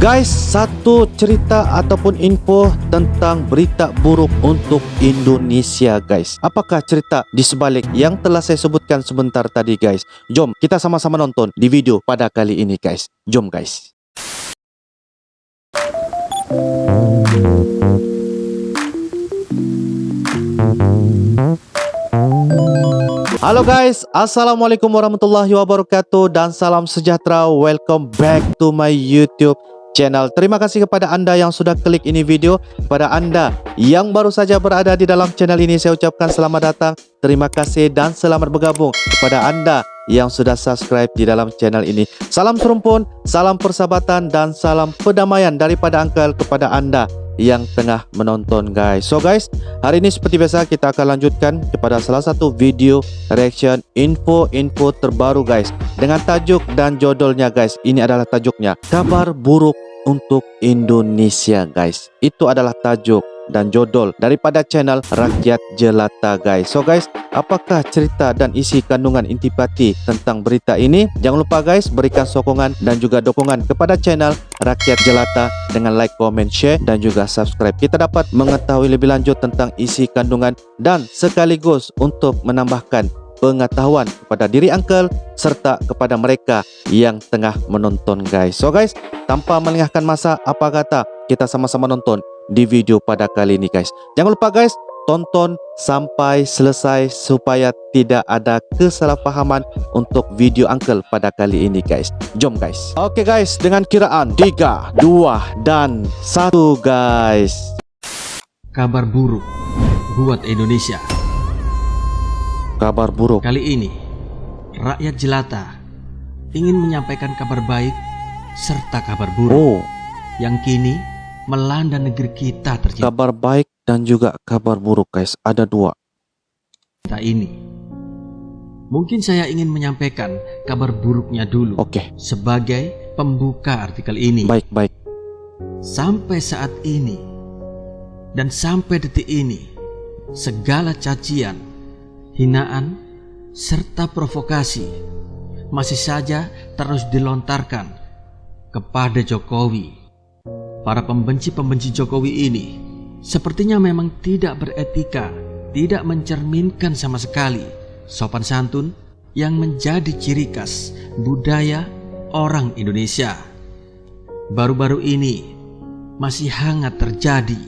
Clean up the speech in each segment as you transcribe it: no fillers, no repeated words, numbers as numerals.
Guys, satu cerita ataupun info tentang berita buruk untuk Indonesia guys. Apakah cerita di sebalik yang telah saya sebutkan sebentar tadi guys? Jom kita sama-sama nonton di video pada kali ini guys. Jom guys. Halo guys, assalamualaikum warahmatullahi wabarakatuh dan salam sejahtera. Welcome back to my YouTube channel. Terima kasih kepada anda yang sudah klik ini video. Kepada anda yang baru saja berada di dalam channel ini, saya ucapkan selamat datang. Terima kasih dan selamat bergabung. Kepada anda yang sudah subscribe di dalam channel ini, salam serumpun, salam persahabatan dan salam perdamaian daripada Uncle kepada anda yang tengah menonton guys. So guys, hari ini seperti biasa kita akan lanjutkan kepada salah satu video reaction info-info terbaru guys, dengan tajuk dan judulnya guys. Ini adalah tajuknya, kabar buruk untuk Indonesia guys. Itu adalah tajuk dan judul daripada channel Rakyat Jelata guys. So guys, apakah cerita dan isi kandungan intipati tentang berita ini? Jangan lupa guys, berikan sokongan dan juga dukungan kepada channel Rakyat Jelata dengan like, comment, share dan juga subscribe. Kita dapat mengetahui lebih lanjut tentang isi kandungan dan sekaligus untuk menambahkan pengetahuan kepada diri Uncle serta kepada mereka yang tengah menonton guys. So guys, tanpa melengahkan masa, apa kata kita sama-sama nonton di video pada kali ini guys. Jangan lupa guys, tonton sampai selesai supaya tidak ada kesalahpahaman untuk video Uncle pada kali ini guys. Jom guys. Oke guys, dengan kiraan 3, 2 dan 1 guys. Kabar buruk buat Indonesia. Kabar buruk. Kali ini Rakyat Jelata ingin menyampaikan kabar baik serta kabar buruk yang kini melanda negeri kita terjadi. Kabar baik dan juga kabar buruk guys, ada dua. Ini mungkin saya ingin menyampaikan kabar buruknya dulu. Oke. Sebagai pembuka artikel ini. Baik. Sampai saat ini dan sampai detik ini, segala cacian, hinaan, serta provokasi masih saja terus dilontarkan kepada Jokowi. Para pembenci-pembenci Jokowi ini sepertinya memang tidak beretika, tidak mencerminkan sama sekali sopan santun yang menjadi ciri khas budaya orang Indonesia. Baru-baru ini masih hangat terjadi.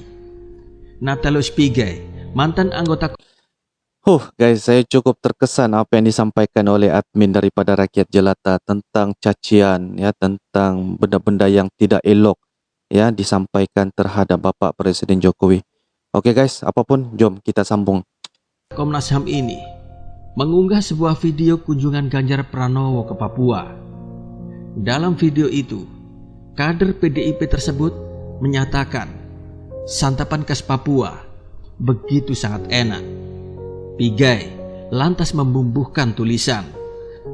Natalius Pigai, mantan anggota Guys, saya cukup terkesan apa yang disampaikan oleh admin daripada Rakyat Jelata tentang cacian ya, tentang benda-benda yang tidak elok ya disampaikan terhadap Bapak Presiden Jokowi. Oke guys, apapun jom kita sambung. Komnas HAM ini mengunggah sebuah video kunjungan Ganjar Pranowo ke Papua. Dalam video itu, kader PDIP tersebut menyatakan santapan khas Papua begitu sangat enak. Pigai lantas membumbuhkan tulisan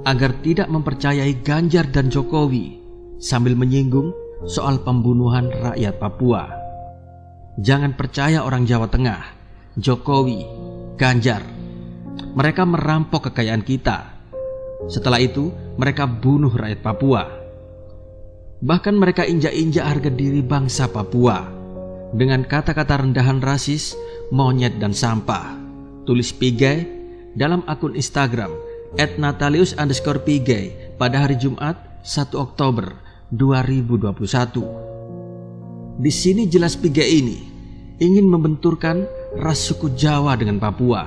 agar tidak mempercayai Ganjar dan Jokowi sambil menyinggung soal pembunuhan rakyat Papua. Jangan percaya orang Jawa Tengah, Jokowi, Ganjar. Mereka merampok kekayaan kita. Setelah itu mereka bunuh rakyat Papua. Bahkan mereka injak-injak harga diri bangsa Papua dengan kata-kata rendahan rasis, monyet dan sampah. Tulis Pigai dalam akun Instagram @natalius_pigai pada hari Jumat 1 Oktober 2021. Di sini jelas Pigai ini ingin membenturkan ras suku Jawa dengan Papua.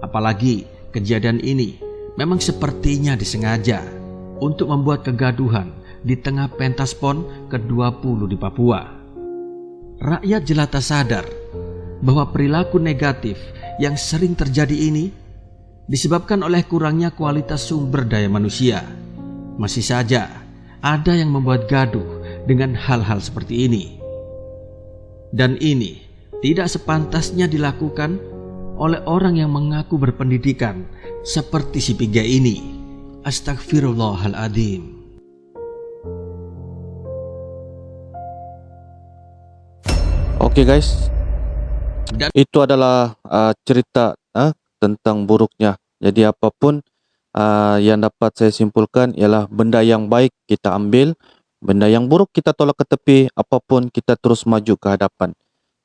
Apalagi kejadian ini memang sepertinya disengaja untuk membuat kegaduhan di tengah pentas PON ke-20 di Papua. Rakyat Jelata sadar bahwa perilaku negatif yang sering terjadi ini disebabkan oleh kurangnya kualitas sumber daya manusia. Masih saja ada yang membuat gaduh dengan hal-hal seperti ini. Dan ini tidak sepantasnya dilakukan oleh orang yang mengaku berpendidikan seperti si Pigai ini. Astagfirullahaladzim. Oke guys, itu adalah cerita tentang buruknya. Jadi apapun yang dapat saya simpulkan ialah benda yang baik kita ambil, benda yang buruk kita tolak ke tepi, apapun kita terus maju ke hadapan.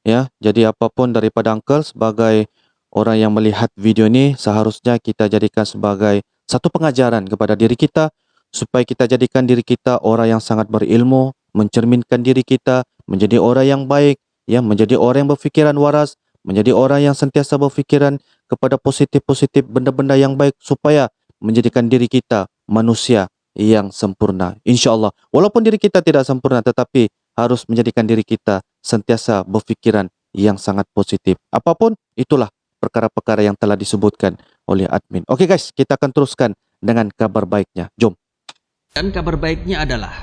Ya, jadi apapun daripada Uncle sebagai orang yang melihat video ini, seharusnya kita jadikan sebagai satu pengajaran kepada diri kita supaya kita jadikan diri kita orang yang sangat berilmu, mencerminkan diri kita menjadi orang yang baik, ya, menjadi orang yang berfikiran waras, menjadi orang yang sentiasa berfikiran kepada positif-positif benda-benda yang baik supaya menjadikan diri kita manusia yang sempurna. InsyaAllah, walaupun diri kita tidak sempurna, tetapi harus menjadikan diri kita sentiasa berfikiran yang sangat positif. Apapun itulah perkara-perkara yang telah disebutkan oleh admin. Oke guys, kita akan teruskan dengan kabar baiknya. Jom. Dan kabar baiknya adalah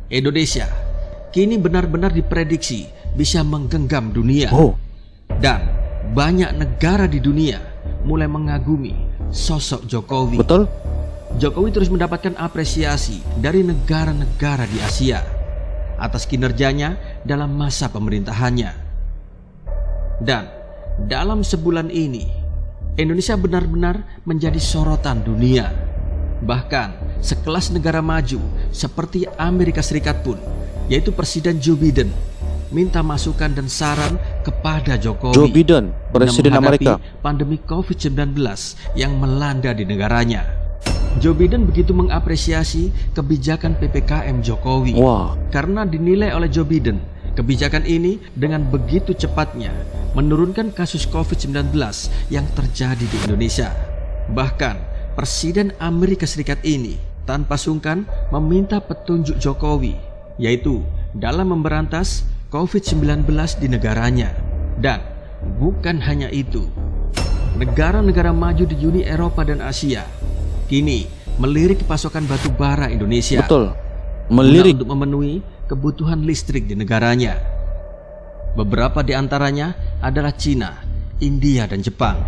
Indonesia kini benar-benar diprediksi bisa menggenggam dunia. Dan banyak negara di dunia mulai mengagumi sosok Jokowi. Betul? Jokowi terus mendapatkan apresiasi dari negara-negara di Asia atas kinerjanya dalam masa pemerintahannya. Dan dalam sebulan ini, Indonesia benar-benar menjadi sorotan dunia. Bahkan sekelas negara maju seperti Amerika Serikat pun, yaitu Presiden Joe Biden, minta masukan dan saran kepada Jokowi. Joe Biden, Presiden Amerika, pandemi COVID-19 yang melanda di negaranya. Joe Biden begitu mengapresiasi kebijakan PPKM Jokowi. Karena dinilai oleh Joe Biden, kebijakan ini dengan begitu cepatnya menurunkan kasus COVID-19 yang terjadi di Indonesia. Bahkan Presiden Amerika Serikat ini tanpa sungkan meminta petunjuk Jokowi, yaitu dalam memberantas COVID-19 di negaranya. Dan bukan hanya itu, negara-negara maju di Uni Eropa dan Asia kini melirik pasokan batu bara Indonesia. Betul, melirik untuk memenuhi kebutuhan listrik di negaranya. Beberapa di antaranya adalah Cina, India, dan Jepang.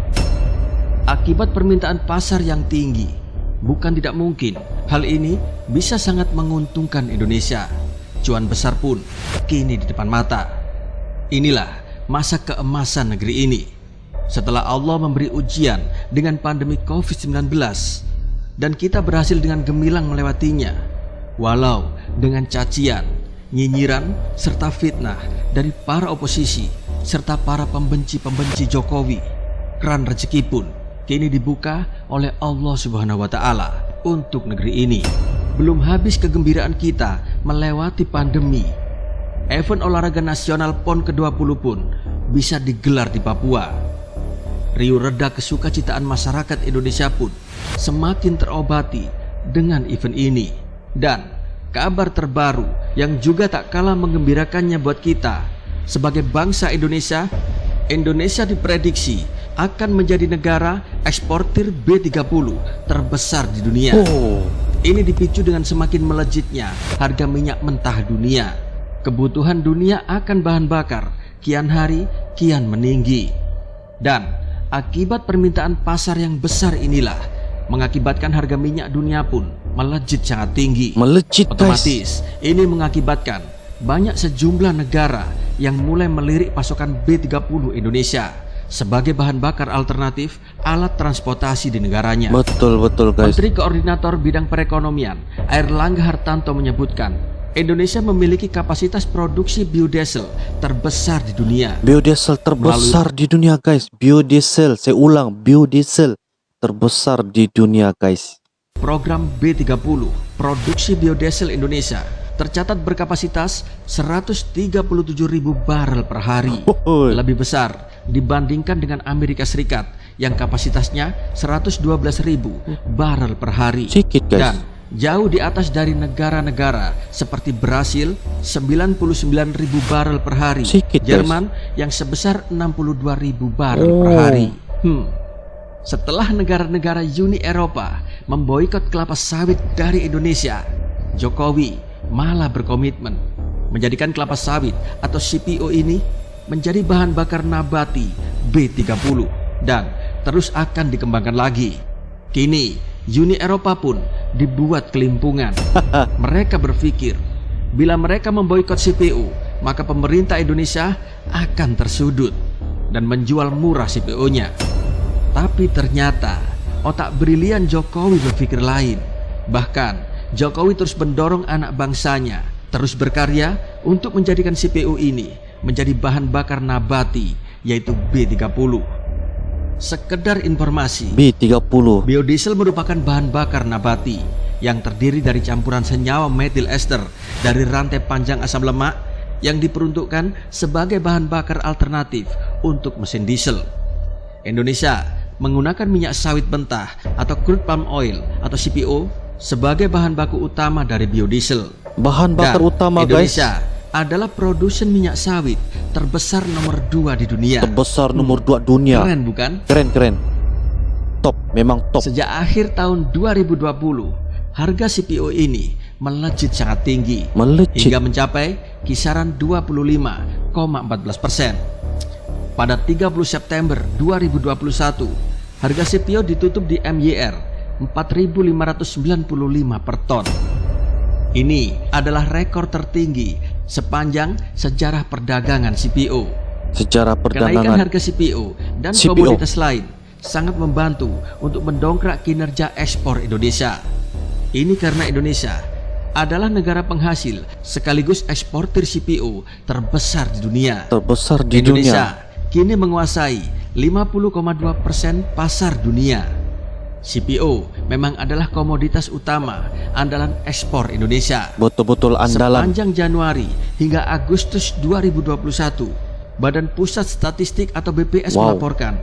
Akibat permintaan pasar yang tinggi, bukan tidak mungkin hal ini bisa sangat menguntungkan Indonesia. Cuan besar pun kini di depan mata. Inilah masa keemasan negeri ini. Setelah Allah memberi ujian dengan pandemi COVID-19 dan kita berhasil dengan gemilang melewatinya, walau dengan cacian, nyinyiran, serta fitnah dari para oposisi serta para pembenci-pembenci Jokowi, keran rezeki pun kini dibuka oleh Allah Subhanahu wa Ta'ala untuk negeri ini. Belum habis kegembiraan kita melewati pandemi, event olahraga nasional PON ke-20 pun bisa digelar di Papua. Riuh reda kesukacitaan masyarakat Indonesia pun semakin terobati dengan event ini. Dan kabar terbaru yang juga tak kalah menggembirakannya buat kita sebagai bangsa Indonesia, Indonesia diprediksi akan menjadi negara eksportir B30 terbesar di dunia. Ini dipicu dengan semakin melejitnya harga minyak mentah dunia. Kebutuhan dunia akan bahan bakar kian hari kian meninggi. Dan akibat permintaan pasar yang besar inilah mengakibatkan harga minyak dunia pun melejit sangat tinggi. Melejit, otomatis ini mengakibatkan banyak sejumlah negara yang mulai melirik pasokan B30 Indonesia sebagai bahan bakar alternatif alat transportasi di negaranya. Betul guys. Menteri Koordinator Bidang Perekonomian Airlangga Hartanto menyebutkan Indonesia memiliki kapasitas produksi biodiesel terbesar di dunia. Biodiesel terbesar di dunia guys. Biodiesel, saya ulang, biodiesel terbesar di dunia guys. Program B30 produksi biodiesel Indonesia tercatat berkapasitas 137.000 barel per hari. Lebih besar dibandingkan dengan Amerika Serikat yang kapasitasnya 112.000 barel per hari. Sedikit guys. Dan jauh di atas dari negara-negara seperti Brasil 99.000 barel per hari. Sedikit, Jerman yang sebesar 62.000 barel per hari. Setelah negara-negara Uni Eropa memboikot kelapa sawit dari Indonesia, Jokowi malah berkomitmen menjadikan kelapa sawit atau CPO ini menjadi bahan bakar nabati B30 dan terus akan dikembangkan lagi. Kini Uni Eropa pun dibuat kelimpungan. Mereka berpikir bila mereka memboikot CPO, maka pemerintah Indonesia akan tersudut dan menjual murah CPO-nya. Tapi ternyata otak brilian Jokowi berpikir lain. Bahkan Jokowi terus mendorong anak bangsanya terus berkarya untuk menjadikan CPO ini menjadi bahan bakar nabati, yaitu B30. Sekedar informasi, B30. biodiesel merupakan bahan bakar nabati yang terdiri dari campuran senyawa metil ester dari rantai panjang asam lemak yang diperuntukkan sebagai bahan bakar alternatif untuk mesin diesel. Indonesia menggunakan minyak sawit mentah atau crude palm oil atau CPO sebagai bahan baku utama dari biodiesel. Bahan bakar Dan utama Indonesia guys. adalah produsen minyak sawit terbesar nomor 2 di dunia. Terbesar nomor 2 dunia. Keren bukan? Keren. Top, memang top. Sejak akhir tahun 2020, harga CPO ini melejit sangat tinggi. Melejit. Hingga mencapai kisaran 25,14%. Pada 30 September 2021, harga CPO ditutup di MYR 4.595 per ton. Ini adalah rekor tertinggi sepanjang sejarah perdagangan CPO. Sejarah Kenaikan perdagangan harga CPO dan CPO. komoditas lain sangat membantu untuk mendongkrak kinerja ekspor Indonesia. Ini karena Indonesia adalah negara penghasil sekaligus eksportir CPO terbesar di dunia. terbesar di Indonesia dunia. kini menguasai 50,2% pasar dunia. CPO memang adalah komoditas utama andalan ekspor Indonesia. Betul-betul andalan. Sepanjang Januari hingga Agustus 2021, Badan Pusat Statistik atau BPS melaporkan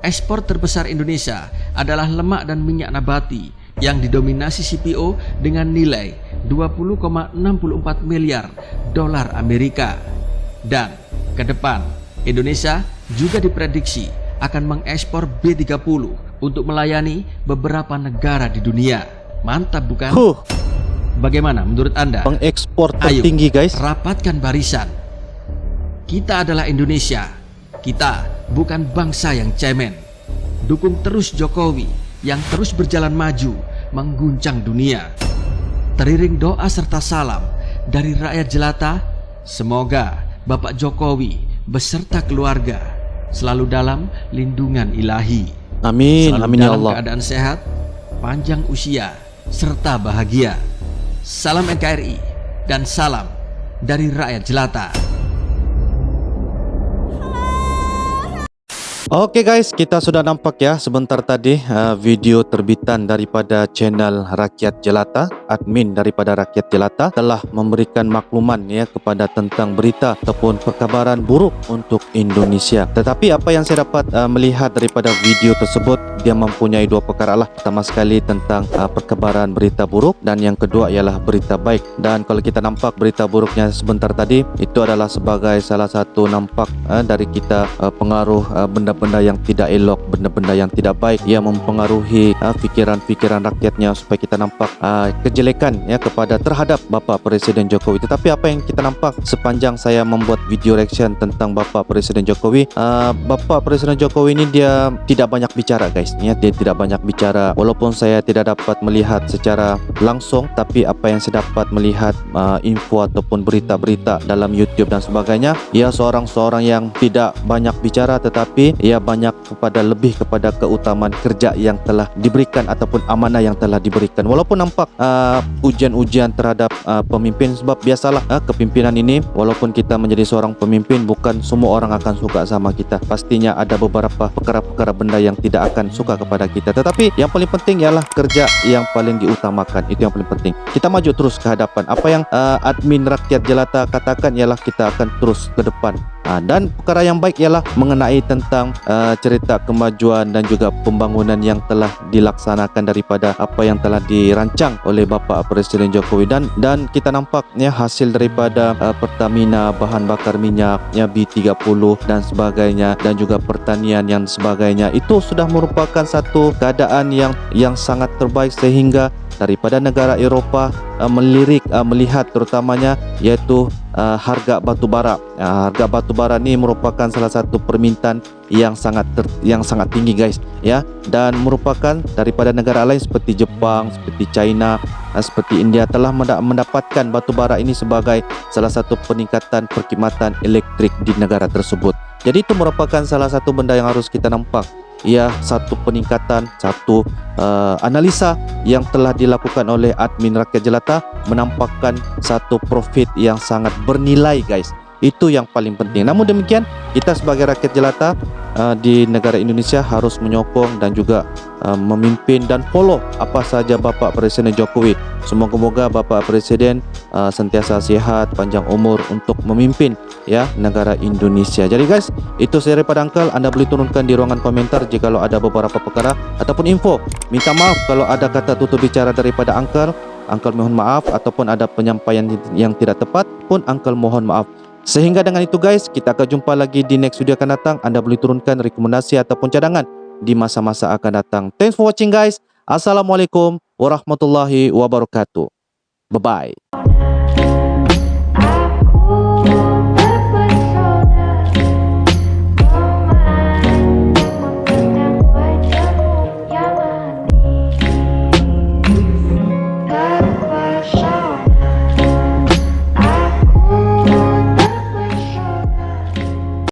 ekspor terbesar Indonesia adalah lemak dan minyak nabati yang didominasi CPO dengan nilai 20,64 miliar dolar Amerika. Dan ke depan, Indonesia juga diprediksi akan mengekspor B30 untuk melayani beberapa negara di dunia. Mantap bukan? Bagaimana menurut Anda? Pengekspor Ayo, tertinggi guys. rapatkan barisan. Kita adalah Indonesia. Kita bukan bangsa yang cemen. Dukung terus Jokowi yang terus berjalan maju mengguncang dunia. Teriring doa serta salam dari rakyat jelata, semoga Bapak Jokowi beserta keluarga selalu dalam lindungan ilahi. Amin, Selalu amin ya dalam Allah. keadaan sehat, panjang usia, serta bahagia. Salam NKRI dan salam dari rakyat jelata. Oke guys, kita sudah nampak ya sebentar tadi video terbitan daripada channel Rakyat Jelata. Admin daripada Rakyat Jelata telah memberikan makluman ya kepada tentang berita ataupun perkabaran buruk untuk Indonesia. Tetapi apa yang saya dapat melihat daripada video tersebut, dia mempunyai dua perkara lah. Pertama sekali tentang perkabaran berita buruk, dan yang kedua ialah berita baik. Dan kalau kita nampak berita buruknya sebentar tadi, itu adalah sebagai salah satu nampak dari kita pengaruh benda-benda yang tidak elok, benda-benda yang tidak baik yang mempengaruhi fikiran-fikiran rakyatnya, supaya kita nampak kejelekan ya kepada terhadap Bapak Presiden Jokowi. Tetapi apa yang kita nampak sepanjang saya membuat video reaction tentang Bapak Presiden Jokowi, Bapak Presiden Jokowi ini dia tidak banyak bicara guys ya, dia tidak banyak bicara. Walaupun saya tidak dapat melihat secara langsung, tapi apa yang saya dapat melihat info ataupun berita-berita dalam YouTube dan sebagainya, ia seorang yang tidak banyak bicara, tetapi ia banyak lebih kepada keutamaan kerja yang telah diberikan ataupun amanah yang telah diberikan. Walaupun nampak ujian-ujian terhadap pemimpin, sebab biasalah kepimpinan ini, walaupun kita menjadi seorang pemimpin, bukan semua orang akan suka sama kita. Pastinya ada beberapa perkara-perkara benda yang tidak akan suka kepada kita, tetapi yang paling penting ialah kerja yang paling diutamakan. Itu yang paling penting. Kita maju terus ke hadapan. Apa yang admin Rakyat Jelata katakan ialah kita akan terus ke depan. Dan perkara yang baik ialah mengenai tentang cerita kemajuan dan juga pembangunan yang telah dilaksanakan daripada apa yang telah dirancang oleh Bapak Presiden Jokowi, dan kita nampaknya hasil daripada Pertamina, bahan bakar minyaknya B30 dan sebagainya, dan juga pertanian yang sebagainya, itu sudah merupakan satu keadaan yang sangat terbaik, sehingga daripada negara Eropah melihat terutamanya yaitu harga batu bara. Harga batu bara ini merupakan salah satu permintaan yang sangat tinggi guys ya, dan merupakan daripada negara lain seperti Jepang, seperti China, seperti India telah mendapatkan batu bara ini sebagai salah satu peningkatan perkhidmatan elektrik di negara tersebut. Jadi itu merupakan salah satu benda yang harus kita nampak. ya satu peningkatan, satu analisa yang telah dilakukan oleh admin Rakyat Jelata menampakkan satu profit yang sangat bernilai guys. Itu yang paling penting. Namun demikian, kita sebagai rakyat jelata di negara Indonesia harus menyokong dan juga memimpin dan follow apa saja Bapak Presiden Jokowi. Semoga-moga Bapak Presiden sentiasa sihat, panjang umur untuk memimpin ya negara Indonesia. Jadi guys, itu saya daripada Uncle. Anda boleh turunkan di ruangan komentar jika ada beberapa perkara ataupun info. Minta maaf kalau ada kata tutup bicara daripada Uncle. Uncle mohon maaf, ataupun ada penyampaian yang tidak tepat pun Uncle mohon maaf. Sehingga dengan itu guys, kita akan jumpa lagi di next video akan datang. Anda boleh turunkan rekomendasi ataupun cadangan di masa-masa akan datang. Thanks for watching guys. Assalamualaikum warahmatullahi wabarakatuh. Bye-bye.